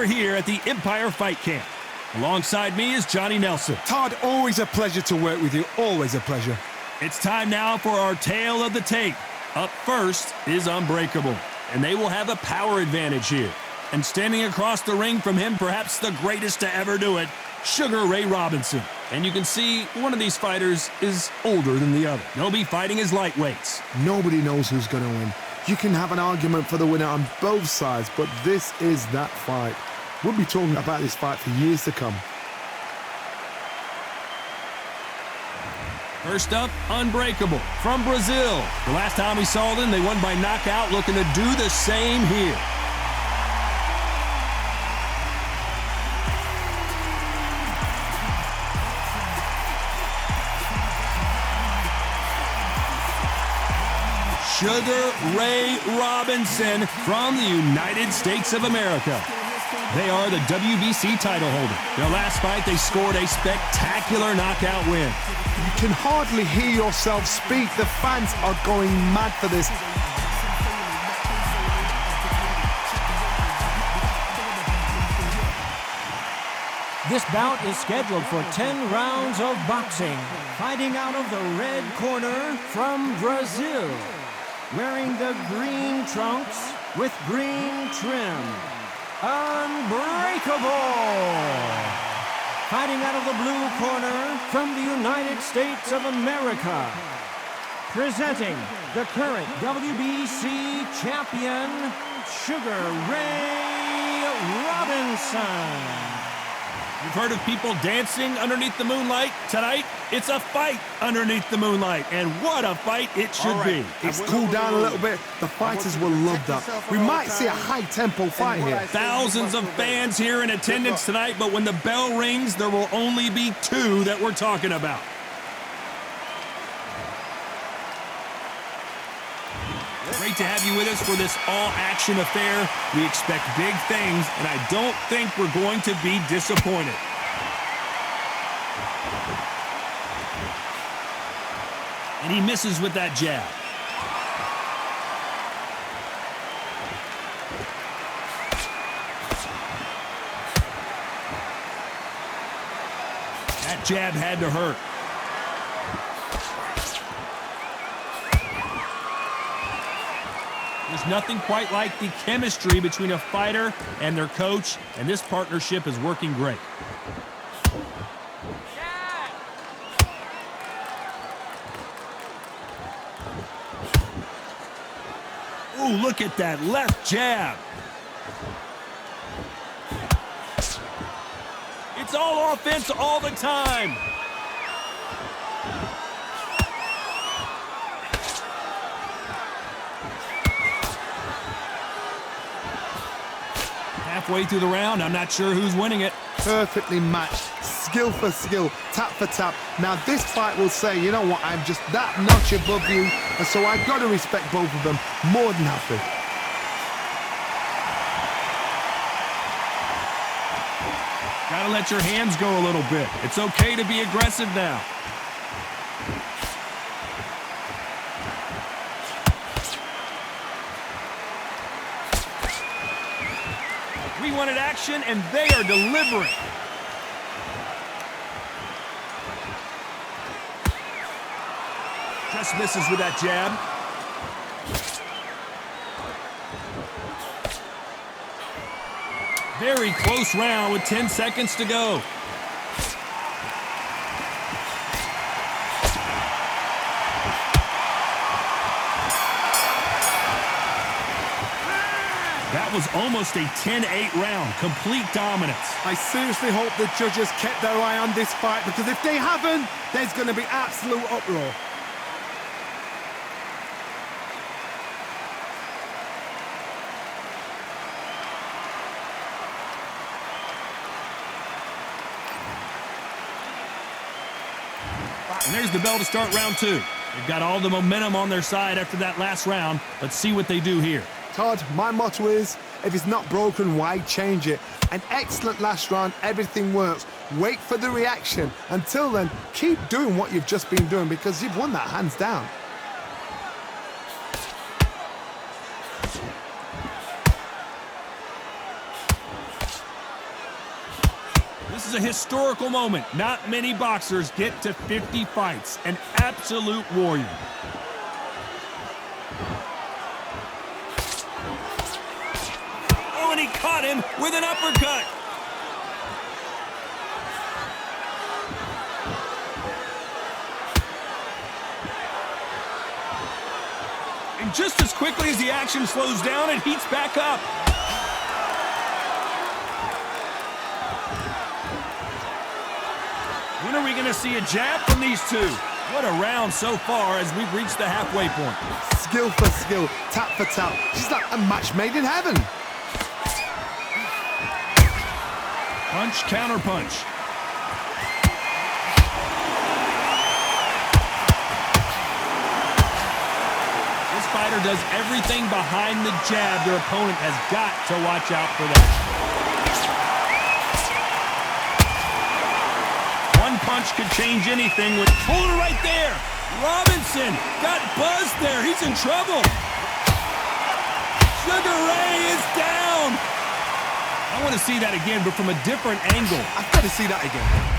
are here at the Empire Fight Camp. Alongside me is Johnny Nelson. Todd, always a pleasure to work with you. Always a pleasure. It's time now for our tale of the tape. Up first is Unbreakable, and they will have a power advantage here. And standing across the ring from him, perhaps the greatest to ever do it, Sugar Ray Robinson. And you can see one of these fighters is older than the other. They'll be fighting as lightweights. Nobody knows who's going to win. You can have an argument for the winner on both sides, but this is that fight. We'll be talking about this fight for years to come. First up, Unbreakable from Brazil. The last time we saw them, they won by knockout, looking to do the same here. Sugar Ray Robinson from the United States of America. They are the WBC title holder. Their last fight, they scored a spectacular knockout win. You can hardly hear yourself speak. The fans are going mad for this. This bout is scheduled for 10 rounds of boxing. Fighting out of the red corner from Brazil, wearing the green trunks with green trim, Unbreakable. Fighting out of the blue corner from the United States of America, presenting the current WBC champion, Sugar Ray Robinson. You've heard of people dancing underneath the moonlight? Tonight, it's a fight underneath the moonlight, and what a fight it should be. It's cooled down a little bit. The fighters will love that. We might see a high-tempo fight here. Thousands of fans here in attendance tonight, but when the bell rings, there will only be two that we're talking about. Great to have you with us for this all-action affair. We expect big things, and I don't think we're going to be disappointed. And he misses with that jab. That jab had to hurt. There's nothing quite like the chemistry between a fighter and their coach, and this partnership is working great. Ooh, look at that left jab. It's all offense all the time. Halfway through the round, I'm not sure who's winning it. Perfectly matched, skill for skill, tap for tap. Now this fight will say, you know what, I'm just that notch above you, and so I've got to respect both of them. More than happy. Gotta let your hands go a little bit. It's okay to be aggressive now. We wanted action, and they are delivering. Just misses with that jab. Very close round with 10 seconds to go. That was almost a 10-8 round, complete dominance. I seriously hope the judges kept their eye on this fight, because if they haven't, there's going to be absolute uproar. And there's the bell to start round two. They've got all the momentum on their side after that last round. Let's see what they do here. Todd, my motto is, if it's not broken, why change it? An excellent last round, everything works. Wait for the reaction. Until then, keep doing what you've just been doing, because you've won that hands down. This is a historical moment. Not many boxers get to 50 fights. An absolute warrior. Oh, and he caught him with an uppercut. And just as quickly as the action slows down, it heats back up. When are we going to see a jab from these two? What a round so far as we've reached the halfway point. Skill for skill, tap for tap. She's like a match made in heaven. Punch, counter punch. This fighter does everything behind the jab. Their opponent has got to watch out for that. One punch could change anything with puller right there. Robinson got buzzed there. He's in trouble. Sugar Ray is down. I want to see that again, but from a different angle. I've got to see that again.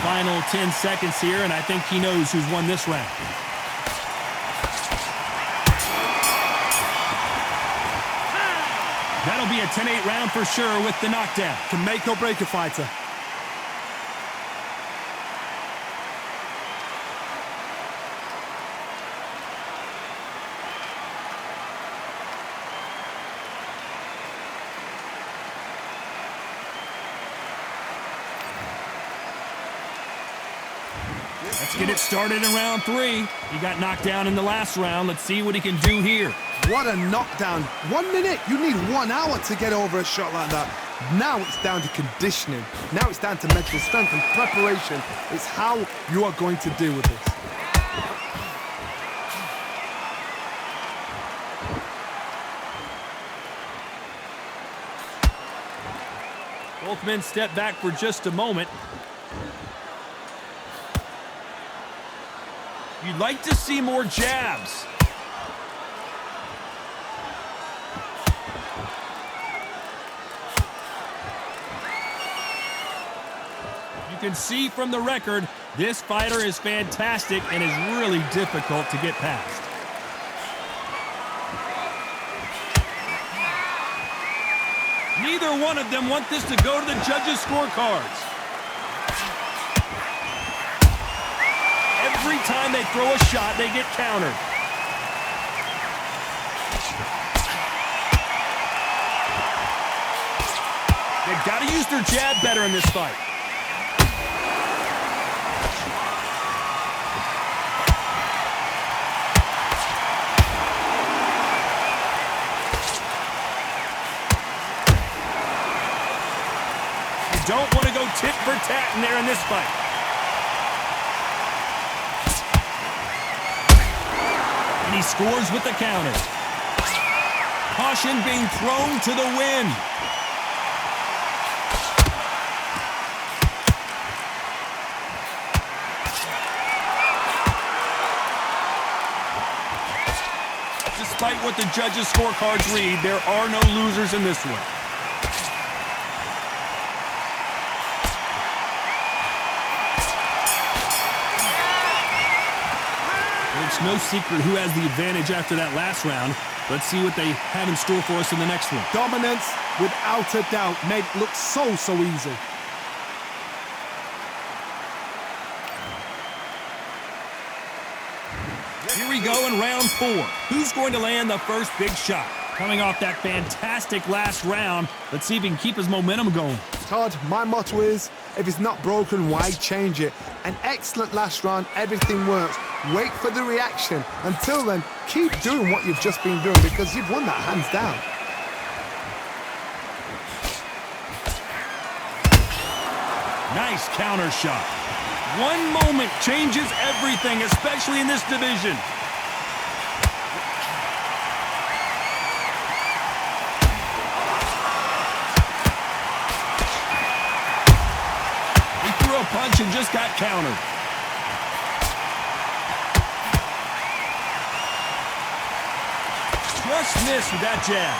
Final 10 seconds here, and I think he knows who's won this round. That'll be a 10-8 round for sure with the knockdown. Can make or break a fighter. Let's get it started in round 3. He got knocked down in the last round. Let's see what he can do here. What a knockdown. 1 minute. You need 1 hour to get over a shot like that. Now it's down to conditioning. Now it's down to mental strength and preparation. It's how you are going to deal with this. Both men step back for just a moment. You'd like to see more jabs. You can see from the record, this fighter is fantastic and is really difficult to get past. Neither one of them want this to go to the judges' scorecards. Every time they throw a shot, they get countered. They've got to use their jab better in this fight. You don't want to go tit for tat in there in this fight. And he scores with the counter. Caution being thrown to the wind. Despite what the judges' scorecards read, there are no losers in this one. It's no secret who has the advantage after that last round. Let's see what they have in store for us in the next one. Dominance, without a doubt, made it look so easy. Here we go in round 4. Who's going to land the first big shot? Coming off that fantastic last round, let's see if he can keep his momentum going. Todd, my motto is, if it's not broken, why change it? An excellent last round, everything works. Wait for the reaction. Until then, keep doing what you've just been doing because you've won that hands down. Nice counter shot. One moment changes everything, especially in this division. punch and just got countered. Just missed with that jab.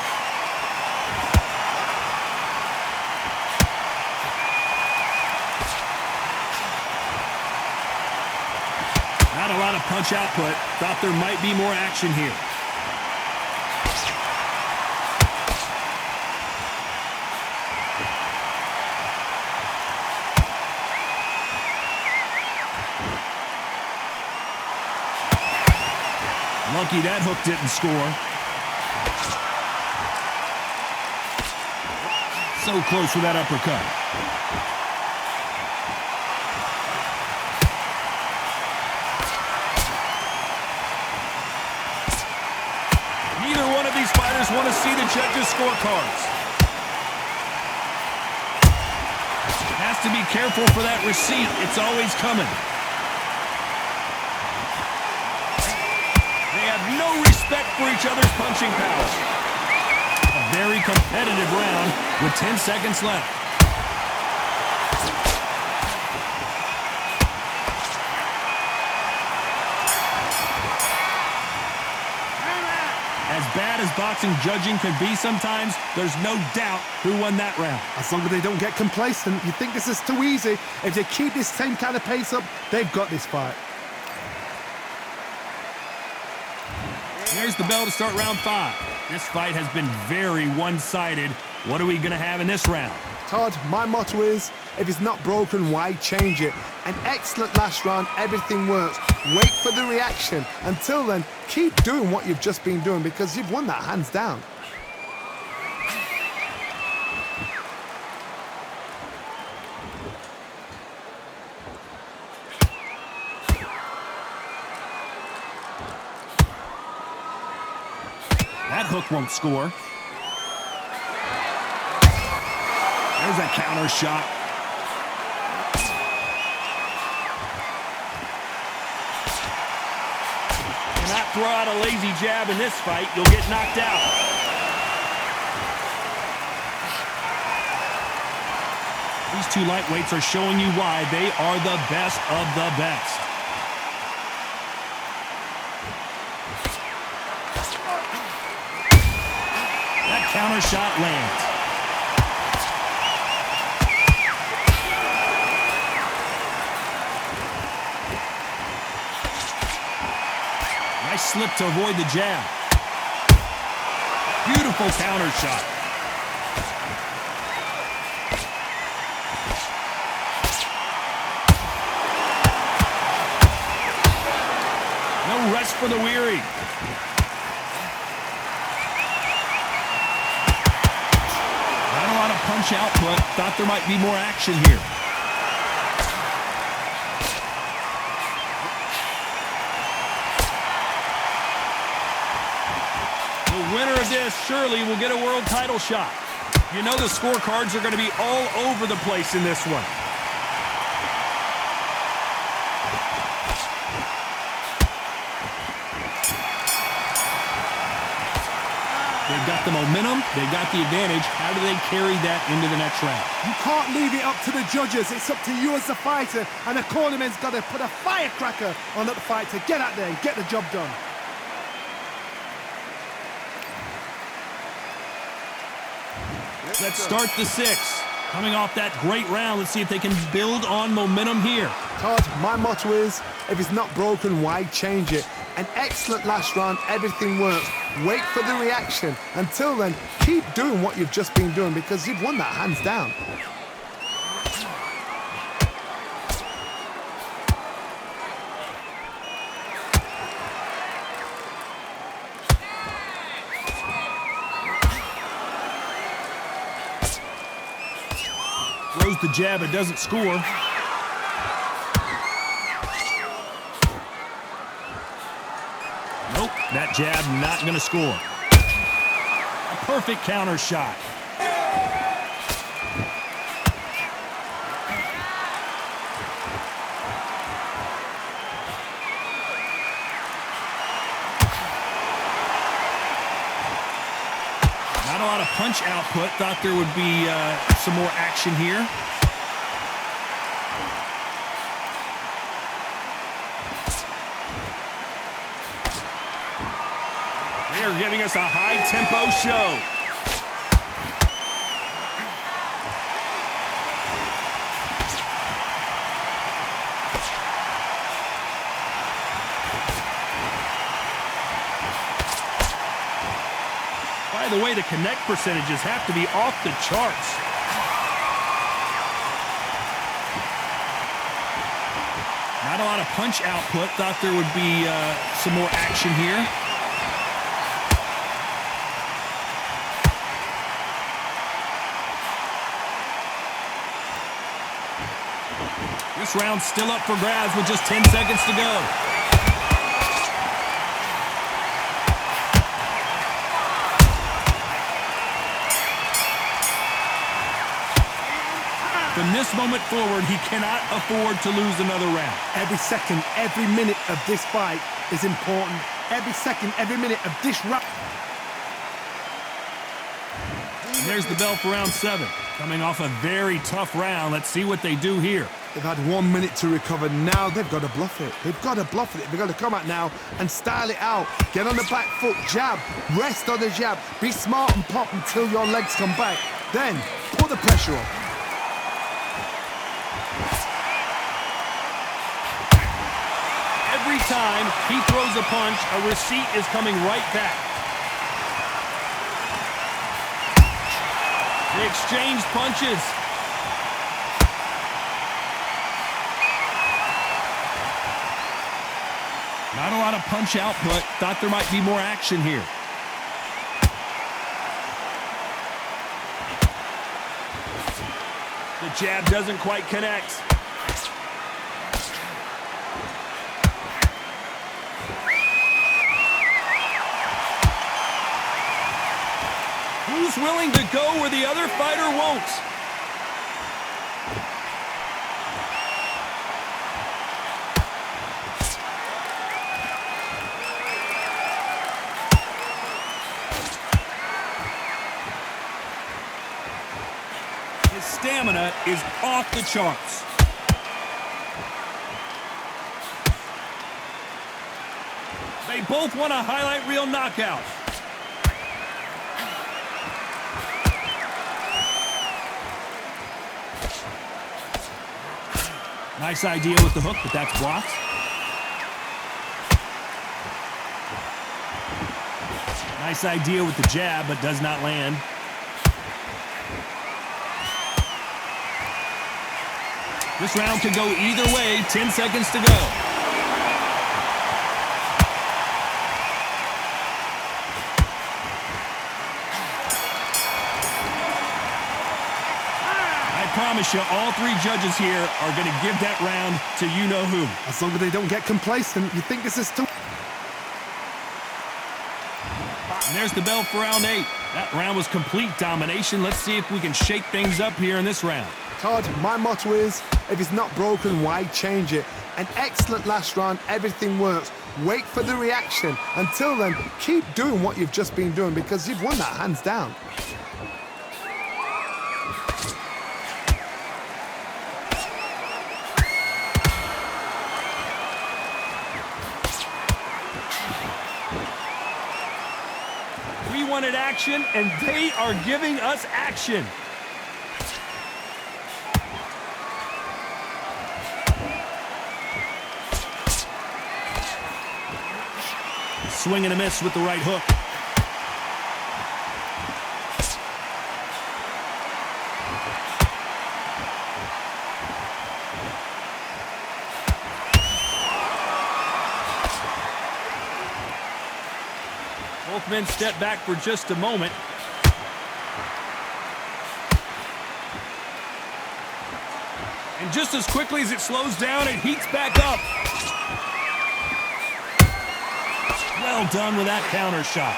Not a lot of punch output. Thought there might be more action here. Lucky that hook didn't score. So close with that uppercut. Neither one of these fighters want to see the judges' scorecards. Has to be careful for that receipt. It's always coming. No respect for each other's punching power. A very competitive round with 10 seconds left. As bad as boxing judging can be sometimes, there's no doubt who won that round. As long as they don't get complacent, you think this is too easy. If they keep this same kind of pace up, they've got this fight. There's the bell to start round 5. This fight has been very one-sided. What are we going to have in this round? Todd, my motto is, if it's not broken, why change it? An excellent last round, everything works. Wait for the reaction. Until then, keep doing what you've just been doing because you've won that hands down. That hook won't score. There's a counter shot. Cannot throw out a lazy jab in this fight. You'll get knocked out. These two lightweights are showing you why they are the best of the best. Counter shot lands. Nice slip to avoid the jab. Beautiful counter shot. No rest for the weary. Punch output. Thought there might be more action here. The winner of this surely will get a world title shot. You know the scorecards are going to be all over the place in this one. They've got the momentum, they've got the advantage. How do they carry that into the next round? You can't leave it up to the judges. It's up to you as the fighter, and the cornerman's got to put a firecracker on that fight to get out there and get the job done. Let's start the 6th. Coming off that great round, let's see if they can build on momentum here. Todd, my motto is, if it's not broken, why change it? An excellent last round, everything works. Wait for the reaction. Until then, keep doing what you've just been doing because you've won that hands down. Throws the jab, it doesn't score. Nope, that jab not going to score. A perfect counter shot. Not a lot of punch output. Thought there would be some more action here. They are giving us a high-tempo show. By the way, the connect percentages have to be off the charts. Not a lot of punch output. Thought there would be some more action here. This round's still up for grabs with just 10 seconds to go. From this moment forward, he cannot afford to lose another round. Every second, every minute of this fight is important. Every second, every minute of this round. And there's the bell for round 7. Coming off a very tough round. Let's see what they do here. They've had 1 minute to recover. Now they've got to bluff it. They've got to bluff it. They've got to come out now and style it out. Get on the back foot, jab, rest on the jab. Be smart and pop until your legs come back. Then put the pressure on. Every time he throws a punch, a receipt is coming right back. They exchange punches. Not a lot of punch output. Thought there might be more action here. The jab doesn't quite connect. Who's willing to go where the other fighter won't? His stamina is off the charts. They both want a highlight reel knockout. Nice idea with the hook, but that's blocked. Nice idea with the jab, but does not land. This round could go either way. 10 seconds to go. I promise you, all 3 judges here are going to give that round to you-know-who. As long as they don't get complacent, you think this is too... And there's the bell for round 8. That round was complete domination. Let's see if we can shake things up here in this round. Todd, my motto is, if it's not broken, why change it? An excellent last round, everything works. Wait for the reaction. Until then, keep doing what you've just been doing because you've won that hands down. We wanted action, and they are giving us action. Swing and a miss with the right hook. Both men step back for just a moment. And just as quickly as it slows down, it heats back up. Well done with that counter shot.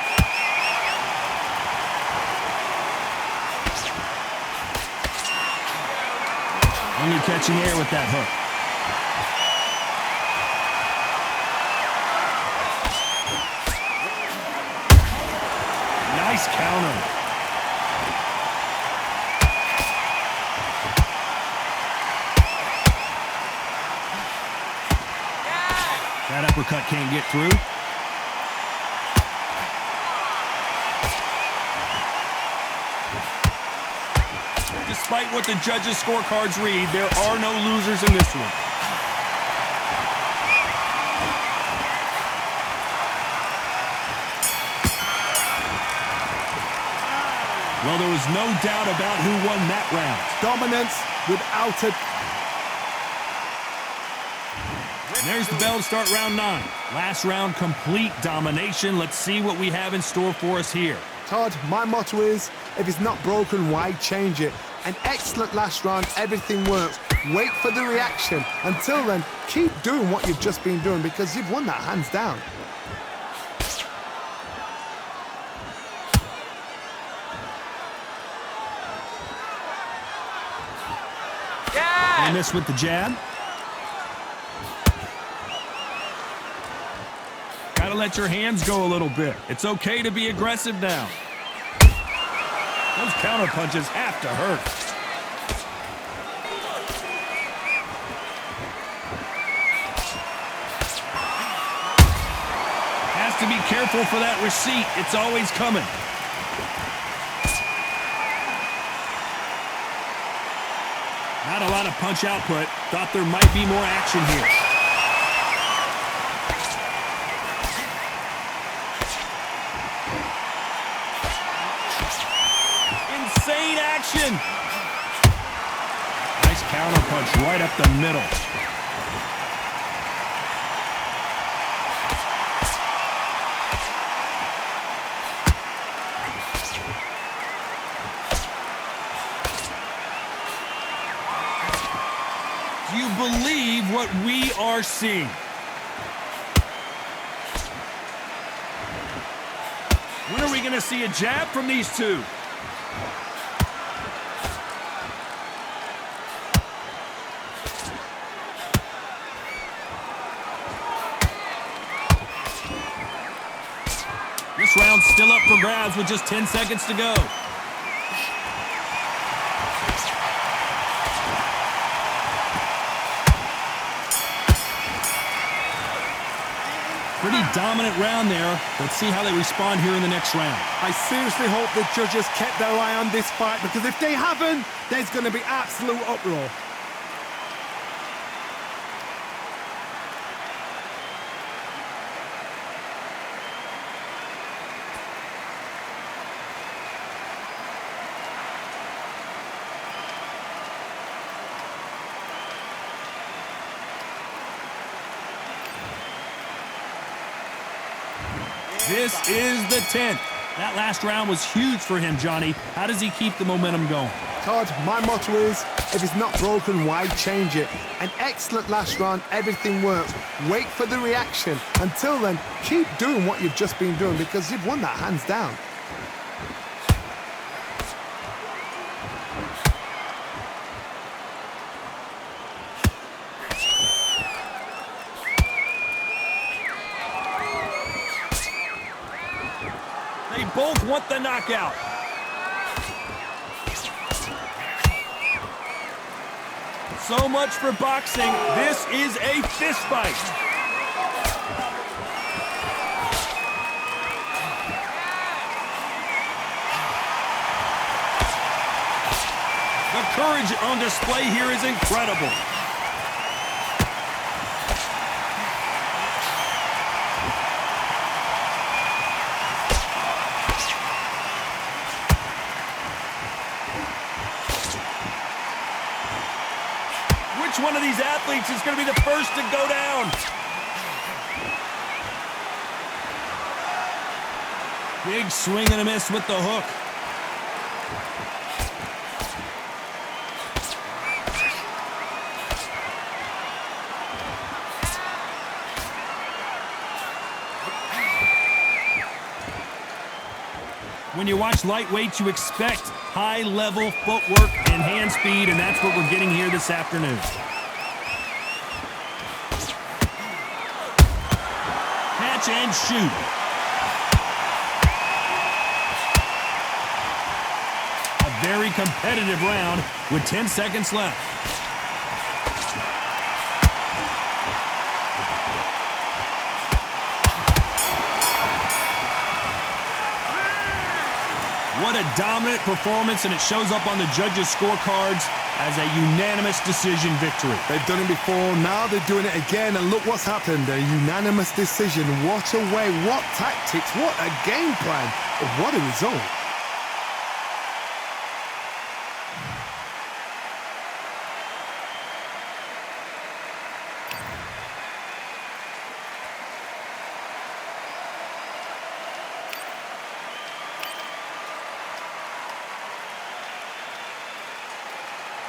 Only catching air with that hook. Nice counter. That uppercut can't get through. despite what the judges' scorecards read, there are no losers in this one. Well, there was no doubt about who won that round. Dominance without a... And there's the bell to start round 9. Last round, complete domination. Let's see what we have in store for us here. Todd, my motto is, if it's not broken, why change it? An excellent last round, everything works. Wait for the reaction. Until then, keep doing what you've just been doing because you've won that hands down. They miss with the jab. Gotta let your hands go a little bit. It's okay to be aggressive now. Those counter punches have to hurt. Has to be careful for that receipt. It's always coming. Not a lot of punch output. Thought there might be more action here. Insane action. Nice counter punch right up the middle. Do you believe what we are seeing? When are we going to see a jab from these two? This round's still up for grabs with just 10 seconds to go. Pretty dominant round there. Let's see how they respond here in the next round. I seriously hope the judges kept their eye on this fight because if they haven't, there's going to be absolute uproar. This is the 10th. That last round was huge for him, Johnny. How does he keep the momentum going? Todd, my motto is, if it's not broken, why change it? An excellent last round, everything works. Wait for the reaction. Until then, keep doing what you've just been doing because you've won that hands down. They both want the knockout. So much for boxing. This is a fist fight. The courage on display here is incredible. Which one of these athletes is going to be the first to go down? Big swing and a miss with the hook. When you watch lightweights, you expect high-level footwork and hand speed, and that's what we're getting here this afternoon. Catch and shoot. A very competitive round with 10 seconds left. What a dominant performance, and it shows up on the judges' scorecards as a unanimous decision victory. They've done it before, now they're doing it again, and look what's happened. A unanimous decision. What a way, what tactics, what a game plan, what a result.